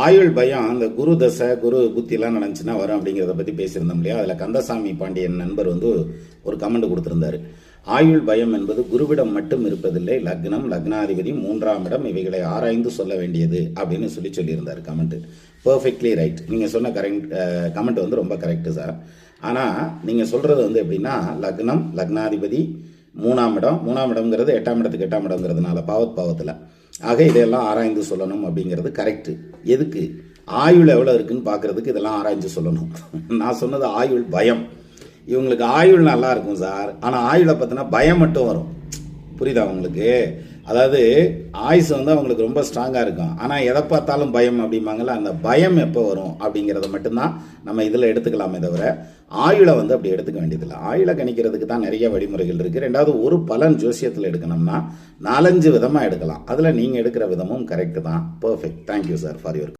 ஆயுள் பயம் அந்த குரு தசை குரு புத்தியெல்லாம் நடந்துச்சுன்னா வரும் அப்படிங்கிறத பற்றி பேசியிருந்தோம் இல்லையா. அதில் கந்தசாமி பாண்டியன் நண்பர் ஒரு கமெண்ட் கொடுத்துருந்தாரு. ஆயுள் பயம் என்பது குருவிடம் மட்டும் இருப்பதில்லை, லக்னம், லக்னாதிபதி, 3ஆம் இடம் இவைகளை ஆராய்ந்து சொல்ல வேண்டியது அப்படின்னு சொல்லியிருந்தார் கமெண்ட். Perfectly right. நீங்கள் சொன்ன கமெண்ட் ரொம்ப கரெக்டு சார். ஆனால் நீங்கள் சொல்கிறது எப்படின்னா, லக்னம், லக்னாதிபதி, 3ஆம் இடம்ங்கிறது 8ஆம் இடத்துக்கு 8ஆம் இடம்ங்கிறதுனால பாவத்தில் ஆக இதையெல்லாம் ஆராய்ந்து சொல்லணும் அப்படிங்கிறது கரெக்டு. எதுக்கு? ஆயுள் எவ்வளோ இருக்குன்னு பார்க்குறதுக்கு இதெல்லாம் ஆராய்ஞ்சு சொல்லணும். நான் சொன்னது ஆயுள் பயம். இவங்களுக்கு ஆயுள் நல்லா இருக்கும் சார், ஆனால் ஆயுளை பார்த்தினா பயம் மட்டும் வரும். புரியுதா உங்களுக்கு? அதாவது ஆயுசு அவங்களுக்கு ரொம்ப ஸ்ட்ராங்காக இருக்கும், ஆனால் எதை பார்த்தாலும் பயம் அப்படிம்பாங்கள்ல, அந்த பயம் எப்போ வரும் அப்படிங்கிறத மட்டும்தான் நம்ம இதில் எடுத்துக்கலாமே தவிர ஆயுளை அப்படி எடுத்துக்க வேண்டியதில்லை. ஆயுளை கணிக்கிறதுக்கு தான் நிறைய வழிமுறைகள் இருக்குது. ரெண்டாவது, ஒரு பலன் ஜோசியத்தில் எடுக்கணும்னா 4-5 விதமாக எடுக்கலாம். அதில் நீங்கள் எடுக்கிற விதமும் கரெக்டு தான். Perfect. Thank you sir for your